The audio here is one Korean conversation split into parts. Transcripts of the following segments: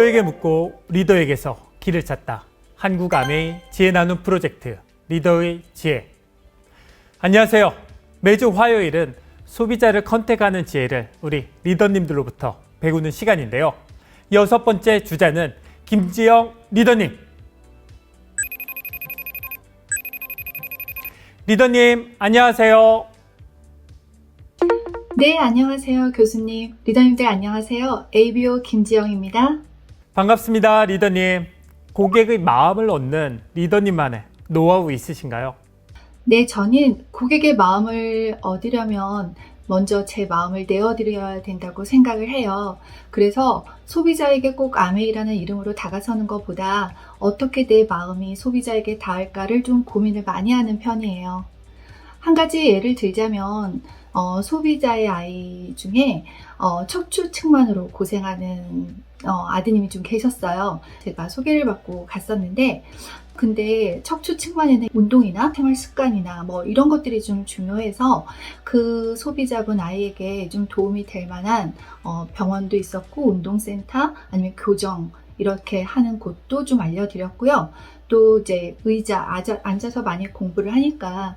리더에게 묻고 리더에게서 길을 찾다. 한국 아메이 지혜 나눔 프로젝트 리더의 지혜. 안녕하세요. 매주 화요일은 소비자를 컨택하는 지혜를 우리 리더님들로부터 배우는 시간인데요. 6번째 주자는 김지영 리더님. 리더님 안녕하세요. 네, 안녕하세요. 교수님, 리더님들 안녕하세요. ABO 김지영입니다. 반갑습니다. 리더님. 고객의 마음을 얻는 리더님만의 노하우 있으신가요? 네, 저는 고객의 마음을 얻으려면 먼저 제 마음을 내어드려야 된다고 생각을 해요. 그래서 소비자에게 꼭 아메이라는 이름으로 다가서는 것보다 어떻게 내 마음이 소비자에게 닿을까를 좀 고민을 많이 하는 편이에요. 한 가지 예를 들자면 소비자의 아이 중에 척추측만으로 고생하는 아드님이 좀 계셨어요. 제가 소개를 받고 갔었는데 근데 척추측만에는 운동이나 생활 습관이나 뭐 이런 것들이 좀 중요해서 그 소비자분 아이에게 좀 도움이 될 만한 병원도 있었고 운동센터 아니면 교정 이렇게 하는 곳도 좀 알려드렸고요. 또 이제 의자, 앉아서 많이 공부를 하니까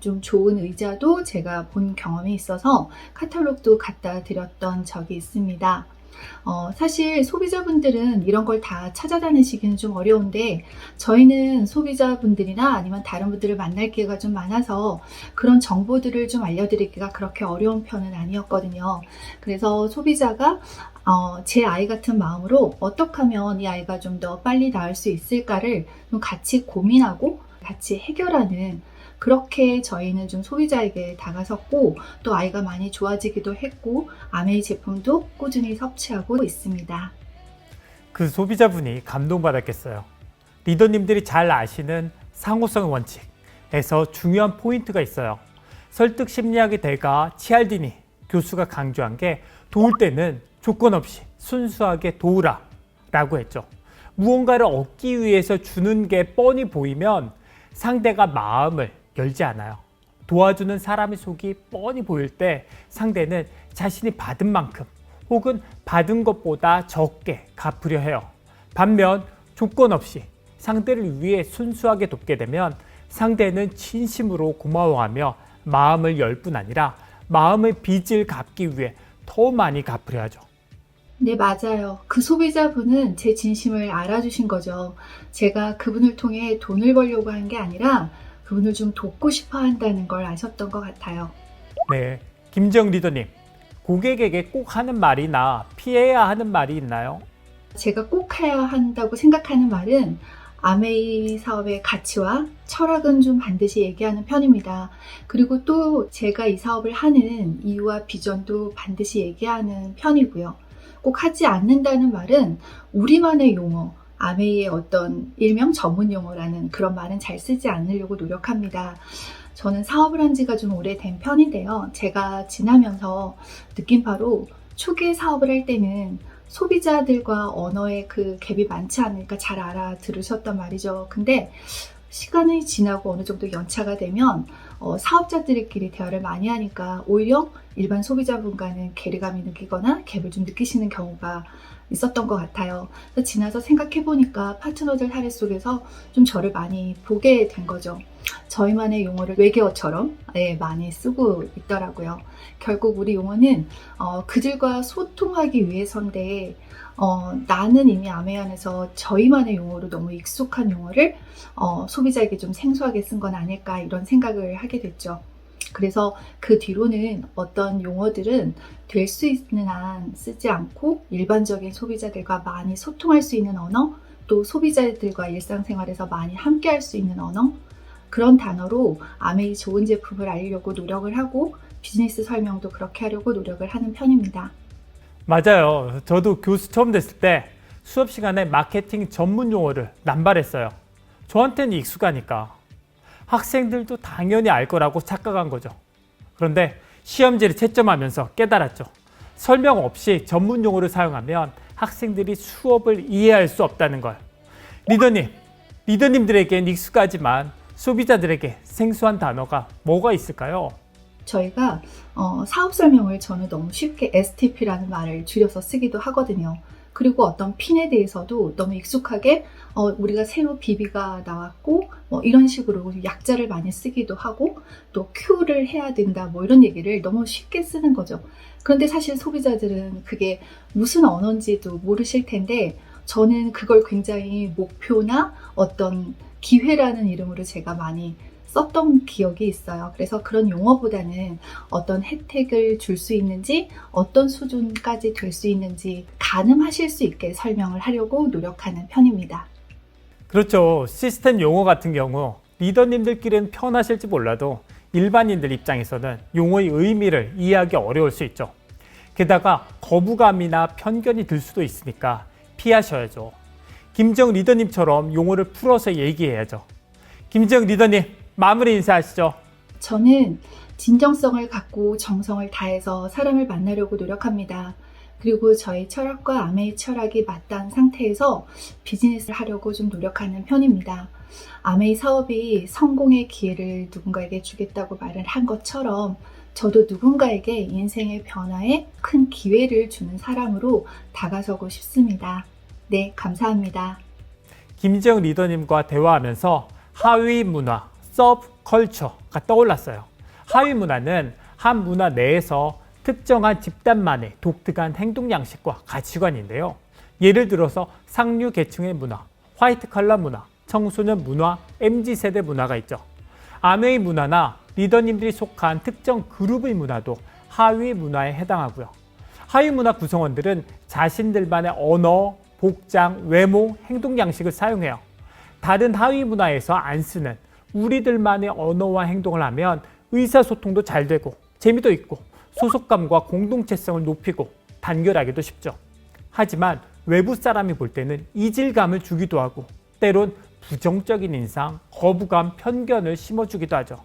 좀 좋은 의자도 제가 본 경험이 있어서 카탈로그도 갖다 드렸던 적이 있습니다. 사실 소비자분들은 이런 걸 다 찾아다니시기는 좀 어려운데 저희는 소비자분들이나 아니면 다른 분들을 만날 기회가 좀 많아서 그런 정보들을 좀 알려드리기가 그렇게 어려운 편은 아니었거든요. 그래서 소비자가 제 아이 같은 마음으로 어떻게 하면 이 아이가 좀 더 빨리 나을 수 있을까를 좀 같이 고민하고 같이 해결하는 그렇게 저희는 좀 소비자에게 다가섰고 또 아이가 많이 좋아지기도 했고 아메이 제품도 꾸준히 섭취하고 있습니다. 그 소비자분이 감동받았겠어요. 리더님들이 잘 아시는 상호성 원칙에서 중요한 포인트가 있어요. 설득 심리학의 대가 치알디니 교수가 강조한 게 도울 때는 조건 없이 순수하게 도우라 라고 했죠. 무언가를 얻기 위해서 주는 게 뻔히 보이면 상대가 마음을 열지 않아요. 도와주는 사람의 속이 뻔히 보일 때 상대는 자신이 받은 만큼 혹은 받은 것보다 적게 갚으려 해요. 반면 조건 없이 상대를 위해 순수하게 돕게 되면 상대는 진심으로 고마워하며 마음을 열 뿐 아니라 마음의 빚을 갚기 위해 더 많이 갚으려 하죠. 네, 맞아요. 그 소비자분은 제 진심을 알아주신 거죠. 제가 그분을 통해 돈을 벌려고 한 게 아니라 그분을 좀 돕고 싶어 한다는 걸 아셨던 것 같아요. 네, 김지영 리더님. 고객에게 꼭 하는 말이나 피해야 하는 말이 있나요? 제가 꼭 해야 한다고 생각하는 말은 아메이 사업의 가치와 철학은 좀 반드시 얘기하는 편입니다. 그리고 또 제가 이 사업을 하는 이유와 비전도 반드시 얘기하는 편이고요. 꼭 하지 않는다는 말은 우리만의 용어, 아메이의 어떤 일명 전문 용어라는 그런 말은 잘 쓰지 않으려고 노력합니다. 저는 사업을 한 지가 좀 오래된 편인데요. 제가 지나면서 느낀 바로 초기에 사업을 할 때는 소비자들과 언어의 그 갭이 많지 않으니까 잘 알아들으셨단 말이죠. 근데 시간이 지나고 어느 정도 연차가 되면 사업자들끼리 대화를 많이 하니까 오히려 일반 소비자분과는 괴리감이 느끼거나 갭을 좀 느끼시는 경우가 있었던 것 같아요. 그래서 지나서 생각해보니까 파트너들 사례 속에서 좀 저를 많이 보게 된 거죠. 저희만의 용어를 외계어처럼 많이 쓰고 있더라고요. 결국 우리 용어는 그들과 소통하기 위해서인데 나는 이미 아메이 안에서 저희만의 용어로 너무 익숙한 용어를 소비자에게 좀 생소하게 쓴 건 아닐까 이런 생각을 하게 됐죠. 그래서 그 뒤로는 어떤 용어들은 될 수 있는 한 쓰지 않고 일반적인 소비자들과 많이 소통할 수 있는 언어, 또 소비자들과 일상생활에서 많이 함께 할 수 있는 언어, 그런 단어로 아메이 좋은 제품을 알리려고 노력을 하고 비즈니스 설명도 그렇게 하려고 노력을 하는 편입니다. 맞아요. 저도 교수 처음 됐을 때 수업 시간에 마케팅 전문 용어를 남발했어요. 저한테는 익숙하니까. 학생들도 당연히 알 거라고 착각한 거죠. 그런데 시험지를 채점하면서 깨달았죠. 설명 없이 전문 용어를 사용하면 학생들이 수업을 이해할 수 없다는 걸. 리더님들에겐 익숙하지만 소비자들에게 생소한 단어가 뭐가 있을까요? 저희가 사업 설명을 저는 너무 쉽게 STP라는 말을 줄여서 쓰기도 하거든요. 그리고 어떤 핀에 대해서도 너무 익숙하게 우리가 새로 BB가 나왔고 이런 식으로 약자를 많이 쓰기도 하고 또 Q를 해야 된다 이런 얘기를 너무 쉽게 쓰는 거죠. 그런데 사실 소비자들은 그게 무슨 언어인지도 모르실 텐데 저는 그걸 굉장히 목표나 어떤 기회라는 이름으로 제가 많이 썼던 기억이 있어요. 그래서 그런 용어보다는 어떤 혜택을 줄 수 있는지, 어떤 수준까지 될 수 있는지 가늠하실 수 있게 설명을 하려고 노력하는 편입니다. 그렇죠. 시스템 용어 같은 경우 리더님들끼리는 편하실지 몰라도 일반인들 입장에서는 용어의 의미를 이해하기 어려울 수 있죠. 게다가 거부감이나 편견이 들 수도 있으니까 피하셔야죠. 김지영 리더님처럼 용어를 풀어서 얘기해야죠. 김지영 리더님, 마무리 인사하시죠. 저는 진정성을 갖고 정성을 다해서 사람을 만나려고 노력합니다. 그리고 저의 철학과 아메이 철학이 맞닿은 상태에서 비즈니스를 하려고 좀 노력하는 편입니다. 아메이 사업이 성공의 기회를 누군가에게 주겠다고 말을 한 것처럼 저도 누군가에게 인생의 변화에 큰 기회를 주는 사람으로 다가서고 싶습니다. 네, 감사합니다. 김지영 리더님과 대화하면서 하위 문화, 서브컬처가 떠올랐어요. 하위 문화는 한 문화 내에서 특정한 집단만의 독특한 행동 양식과 가치관인데요. 예를 들어서 상류 계층의 문화, 화이트 칼라 문화, 청소년 문화, MZ세대 문화가 있죠. 아메이 문화나 리더님들이 속한 특정 그룹의 문화도 하위 문화에 해당하고요. 하위 문화 구성원들은 자신들만의 언어, 복장, 외모, 행동 양식을 사용해요. 다른 하위 문화에서 안 쓰는 우리들만의 언어와 행동을 하면 의사소통도 잘 되고 재미도 있고 소속감과 공동체성을 높이고 단결하기도 쉽죠. 하지만 외부 사람이 볼 때는 이질감을 주기도 하고 때론 부정적인 인상, 거부감, 편견을 심어주기도 하죠.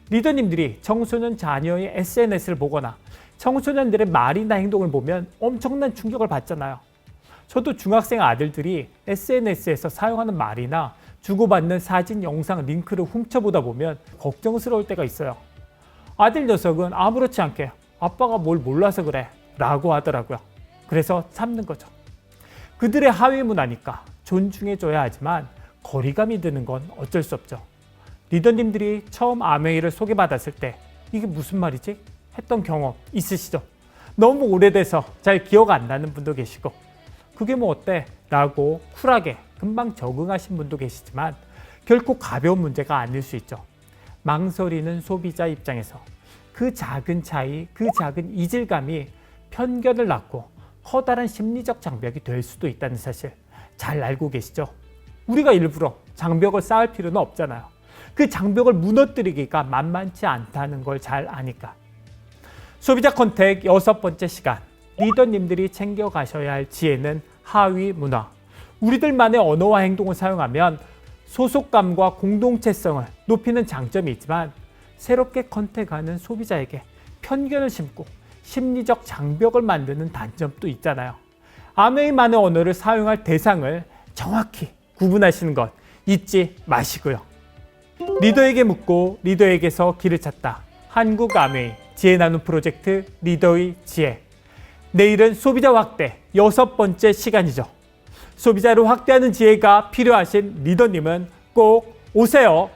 리더님들이 청소년 자녀의 SNS를 보거나 청소년들의 말이나 행동을 보면 엄청난 충격을 받잖아요. 저도 중학생 아들들이 SNS에서 사용하는 말이나 주고받는 사진, 영상, 링크를 훔쳐보다 보면 걱정스러울 때가 있어요. 아들 녀석은 아무렇지 않게 아빠가 뭘 몰라서 그래 라고 하더라고요. 그래서 참는 거죠. 그들의 하위 문화니까 존중해줘야 하지만 거리감이 드는 건 어쩔 수 없죠. 리더님들이 처음 아메이를 소개받았을 때 이게 무슨 말이지? 했던 경험 있으시죠? 너무 오래돼서 잘 기억 안 나는 분도 계시고 그게 뭐 어때? 라고 쿨하게 금방 적응하신 분도 계시지만 결코 가벼운 문제가 아닐 수 있죠. 망설이는 소비자 입장에서 그 작은 차이, 그 작은 이질감이 편견을 낳고 커다란 심리적 장벽이 될 수도 있다는 사실 잘 알고 계시죠? 우리가 일부러 장벽을 쌓을 필요는 없잖아요. 그 장벽을 무너뜨리기가 만만치 않다는 걸 잘 아니까. 소비자 컨택 6번째 시간, 리더님들이 챙겨가셔야 할 지혜는 하위 문화. 우리들만의 언어와 행동을 사용하면 소속감과 공동체성을 높이는 장점이 있지만 새롭게 컨택하는 소비자에게 편견을 심고 심리적 장벽을 만드는 단점도 있잖아요. 아메이만의 언어를 사용할 대상을 정확히 구분하시는 것 잊지 마시고요. 리더에게 묻고 리더에게서 길을 찾다. 한국 아메이 지혜 나눔 프로젝트 리더의 지혜. 내일은 소비자 확대 6번째 시간이죠. 소비자를 확대하는 지혜가 필요하신 리더님은 꼭 오세요.